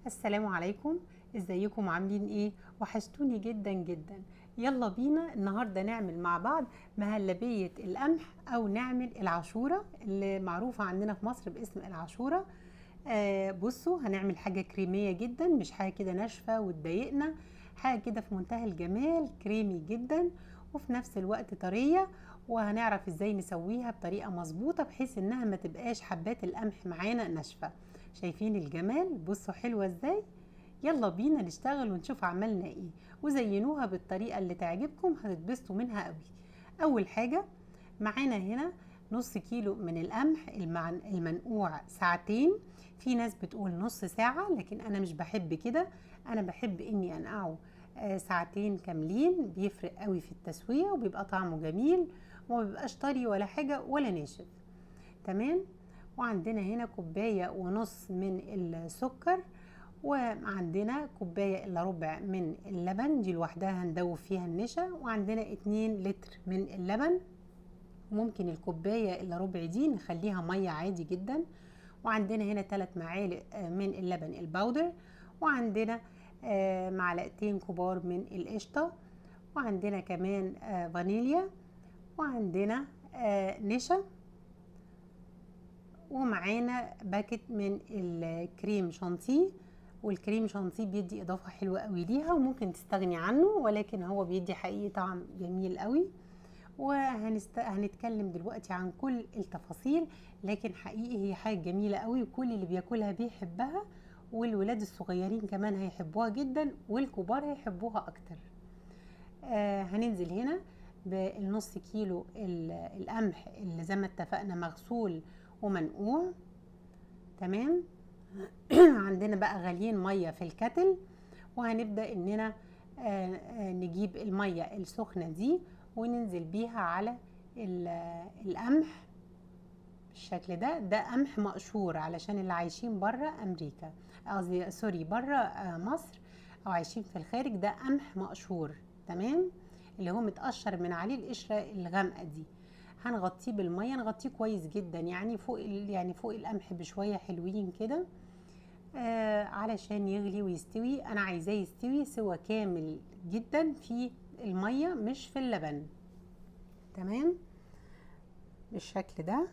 السلام عليكم. ازيكم عاملين ايه؟ وحشتوني جدا جدا. يلا بينا النهارده نعمل مع بعض مهلبية القمح او نعمل العاشورة اللي معروفة عندنا في مصر باسم العاشورة. بصوا هنعمل حاجة كريمية جدا، مش حاجة كده ناشفة وتضايقنا، حاجة كده في منتهى الجمال، كريمي جدا وفي نفس الوقت طرية. وهنعرف ازاي نسويها بطريقة مظبوطة بحيث انها ما تبقاش حبات القمح معانا ناشفة. شايفين الجمال؟ بصوا حلوة ازاي. يلا بينا نشتغل ونشوف عملنا ايه، وزينوها بالطريقة اللي تعجبكم، هتتبسطوا منها قوي. اول حاجة معانا هنا نص كيلو من القمح المنقوع ساعتين. في ناس بتقول نص ساعة، لكن انا مش بحب كده، انا بحب اني انقعه ساعتين كاملين، بيفرق قوي في التسوية وبيبقى طعمه جميل وما بيبقاش طري ولا حاجة ولا ناشف. تمام. وعندنا هنا كوباية ونص من السكر، وعندنا كوباية الا ربع من اللبن، دي لوحدها هندوب فيها النشا، وعندنا 2 لتر من اللبن. ممكن الكوباية الا ربع دي نخليها مية عادي جدا. وعندنا هنا 3 معالق من اللبن الباودر، وعندنا معلقتين كبار من القشطة، وعندنا كمان فانيليا، وعندنا نشا، ومعانا باكت من الكريم شانتيه. والكريم شانتيه بيدي اضافه حلوه قوي ليها، وممكن تستغني عنه، ولكن هو بيدي حقيقي طعم جميل قوي. هنتكلم دلوقتي عن كل التفاصيل، لكن حقيقي هي حاجه جميله قوي وكل اللي بياكلها بيحبها، والولاد الصغيرين كمان هيحبوها جدا، والكبار هيحبوها اكتر. هننزل هنا بالنص كيلو القمح اللي زي ما اتفقنا مغسول ومنقوع. تمام. عندنا بقى غاليين ميه في الكتل، وهنبدا اننا نجيب الميه السخنه دي وننزل بيها على القمح بالشكل ده. ده قمح مقشور علشان اللي عايشين بره امريكا، قصدي سوري بره مصر، او عايشين في الخارج، ده قمح مقشور. تمام. اللي هو متقشر من عليه القشره الغامقه دي. هنغطيه بالميه، نغطيه كويس جدا، يعني فوق القمح بشويه حلوين كده، علشان يغلي ويستوي. انا عايزاه يستوي سوا كامل جدا في الميه مش في اللبن. تمام. بالشكل ده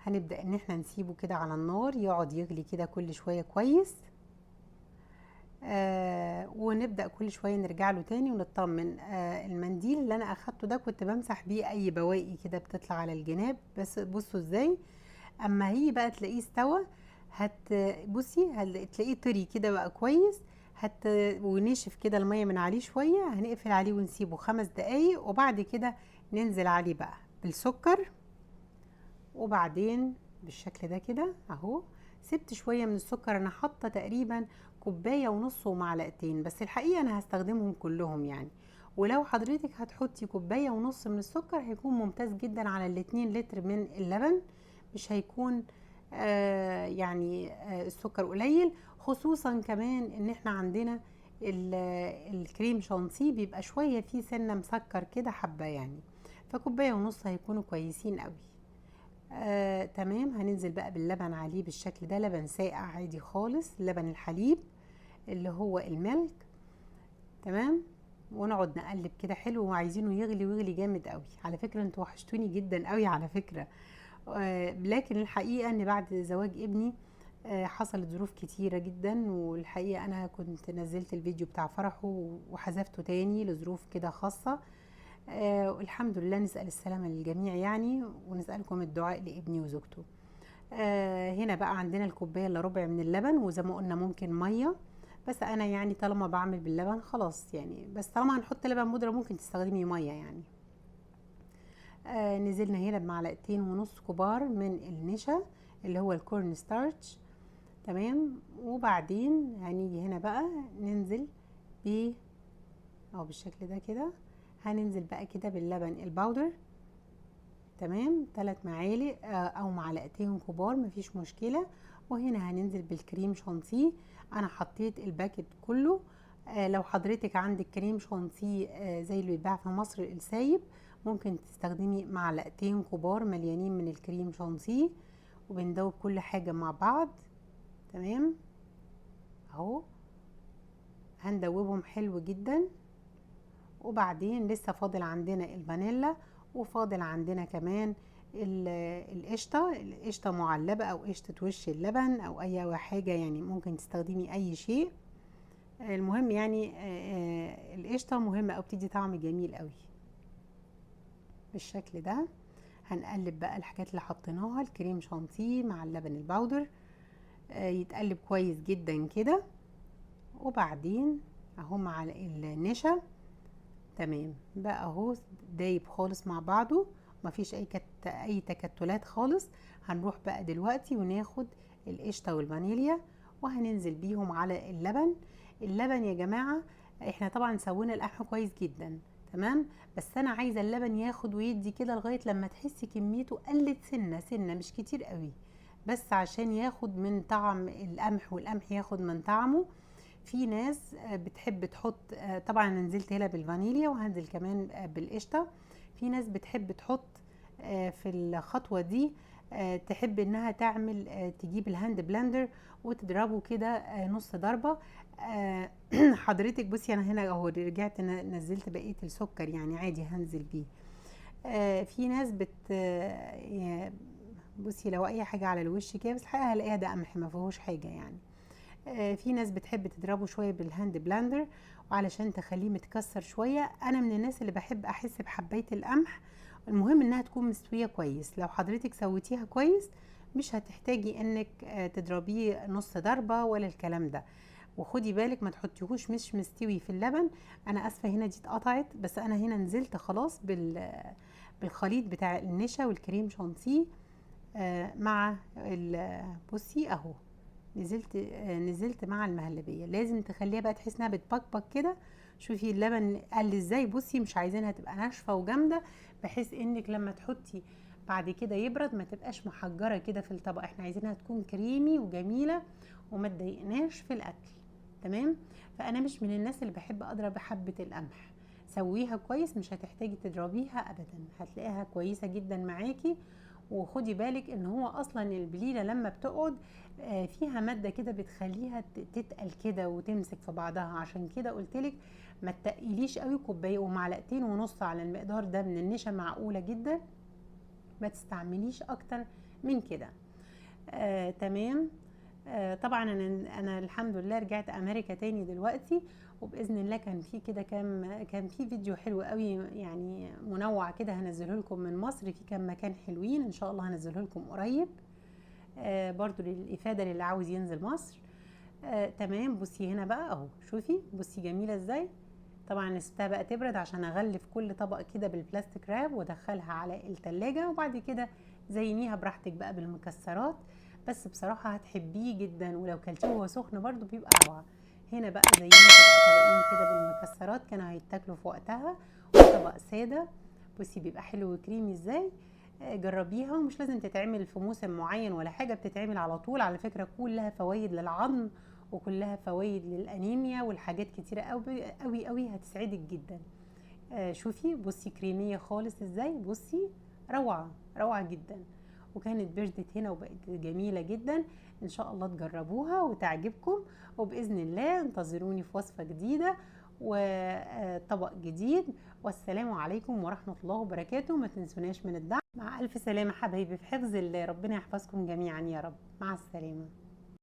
هنبدأ ان احنا نسيبه كده على النار يقعد يغلي كده كل شوية كويس. ونبدأ كل شوية نرجع له تاني ونطمن. المنديل اللي انا اخدته ده كنت بمسح بيه اي بواقي كده بتطلع على الجناب. بس بصوا ازاي اما هي بقى تلاقيه استوى، بصي هتلاقيه طري كده بقى كويس، ونشف كده المية من عليه شوية. هنقفل عليه ونسيبه 5 دقايق، وبعد كده ننزل عليه بقى بالسكر. وبعدين بالشكل ده كده اهو، سبت شوية من السكر، انا حاطة تقريبا كوباية ونص ومعلقتين، بس الحقيقة انا هستخدمهم كلهم يعني. ولو حضرتك هتحطي كوباية ونص من السكر هيكون ممتاز جدا على ال2 لتر من اللبن، مش هيكون السكر قليل. خصوصا كمان ان احنا عندنا الكريم شانتيه بيبقى شوية فيه سنة مسكر كده حبة يعني، فكوباية ونص هيكونوا كويسين قوي. تمام. هننزل بقى باللبن عليه بالشكل ده، لبن ساقع عادي خالص، لبن الحليب اللي هو الملك. تمام. ونقعد نقلب كده حلو، وعايزينه يغلي ويغلي جامد قوي. على فكرة انتوا وحشتوني جدا قوي على فكرة. لكن الحقيقة ان بعد زواج ابني حصلت ظروف كتيرة جدا، والحقيقة انا كنت نزلت الفيديو بتاع فرحه وحذفته تاني لظروف كده خاصة. والحمد لله، نسأل السلامة للجميع يعني، ونسألكم الدعاء لابني وزوجته. هنا بقى عندنا الكوباية الا ربع من اللبن، وزي ما قلنا ممكن مية، بس انا يعني طالما بعمل باللبن خلاص يعني، بس طالما هنحط لبن بودرة ممكن تستخدمي مية يعني. نزلنا هنا بمعلقتين ونص كبار من النشا اللي هو الكورن ستارتش. تمام. وبعدين هنيجي هنا بقى ننزل بالشكل ده كده. هننزل بقى كده باللبن الباودر. تمام. 3 معالق او معلقتين كبار مفيش مشكلة. وهنا هننزل بالكريم شانتيه، انا حطيت الباكت كله. لو حضرتك عندك كريم شانتيه زي اللي بيتباع في مصر السايب، ممكن تستخدمي معلقتين كبار مليانين من الكريم شانتيه، وبندوب كل حاجة مع بعض. تمام هندوبهم حلو جدا. وبعدين لسه فاضل عندنا الفانيلا، وفاضل عندنا كمان القشطة معلبة او قشطة وش اللبن او اي حاجة، يعني ممكن تستخدمي اي شيء. المهم يعني القشطة مهمة او بتدي طعم جميل قوي بالشكل ده. هنقلب بقى الحاجات اللي حطيناها، الكريم شانتيه مع اللبن البودر، يتقلب كويس جدا كده. وبعدين اهو مع النشا تمام بقى اهو دايب خالص مع بعضه، مفيش اي تكتلات خالص. هنروح بقى دلوقتي وناخد القشطه والفانيليا وهننزل بيهم على اللبن يا جماعه. احنا طبعا سوينا القمح كويس جدا تمام، بس انا عايزه اللبن ياخد ويدي كده لغايه لما تحسي كميته قلت سنه مش كتير قوي، بس عشان ياخد من طعم القمح والقمح ياخد من طعمه. في ناس بتحب تحط، طبعا انا نزلت هنا بالفانيليا وهنزل كمان بالقشطه. في ناس بتحب تحط في الخطوه دي، تحب انها تعمل تجيب الهاند بلندر وتضربه كده نص ضربه. حضرتك بصي انا هنا اهو رجعت نزلت بقيه السكر، يعني عادي هنزل بيه. في ناس بصي لو اي حاجه على الوش كده، بس الحقيقه هلاقيها ده قمح ما فيهوش حاجه يعني. في ناس بتحب تضربه شويه بالهاند بلاندر وعلشان تخليه متكسر شويه. انا من الناس اللي بحب احس بحبايه القمح، المهم انها تكون مستويه كويس. لو حضرتك سويتيها كويس مش هتحتاجي انك تضربيه نص ضربه ولا الكلام ده. وخدي بالك ما تحطيهوش مش مستوي في اللبن. انا اسفه هنا دي اتقطعت، بس انا هنا نزلت خلاص بالخليط بتاع النشا والكريم شانتيه مع بصي اهو نزلت مع المهلبيه. لازم تخليها بقى تحس انها بتبقبق كده. شوفي اللبن قل ازاي، بصي مش عايزينها تبقى ناشفه وجامده، بحيث انك لما تحطي بعد كده يبرد ما تبقاش محجره كده في الطبق. احنا عايزينها تكون كريمي وجميله وما تضايقناش في الاكل تمام. فانا مش من الناس اللي بحب اضرب حبه القمح. سويها كويس، مش هتحتاجي تضربيها ابدا، هتلاقيها كويسه جدا معاكي. وخدي بالك ان هو اصلا البليله لما بتقعد فيها ماده كده بتخليها تتقل كده وتمسك في بعضها. عشان كده قلتلك ما تقليش قوي، كوبايه ومعلقتين ونص على المقدار ده من النشا معقوله جدا، ما تستعمليش اكتر من كده. تمام. طبعا انا الحمد لله رجعت امريكا تاني دلوقتي، وباذن الله كان في كده كان في فيديو حلو قوي يعني منوع كده هنزله لكم من مصر في كام مكان حلوين، ان شاء الله هنزله لكم قريب برضو للافاده للي عاوز ينزل مصر. تمام. بصي هنا بقى اهو، شوفي بصي جميله ازاي. طبعا سبتها بقى تبرد عشان اغلف كل طبق كده بالبلاستيك راب وادخلها على التلاجة، وبعد كده زينيها براحتك بقى بالمكسرات. بس بصراحه هتحبيه جدا، ولو كلتيه وهو سخن برضو بيبقى روعه. هنا بقى زينته بقى طبقين كده بالمكسرات كانوا هيتاكلوا في وقتها، وطبق ساده. بصي بيبقى حلو وكريمي ازاي. جربيها، ومش لازم تتعمل في موسم معين ولا حاجه، بتتعمل على طول. على فكره كلها فوائد للعظم وكلها فوائد للانيميا والحاجات كتيره قوي قوي قوي، هتسعدك جدا. شوفي بصي كريميه خالص ازاي، بصي روعه روعه جدا. وكانت بردت هنا وبقت جميله جدا. ان شاء الله تجربوها وتعجبكم، وباذن الله انتظروني في وصفه جديده وطبق جديد. والسلام عليكم ورحمه الله وبركاته. ما تنسوناش من الدعم. مع الف سلامه حبايبي، في حفظ الله، ربنا يحفظكم جميعا يا رب. مع السلامه.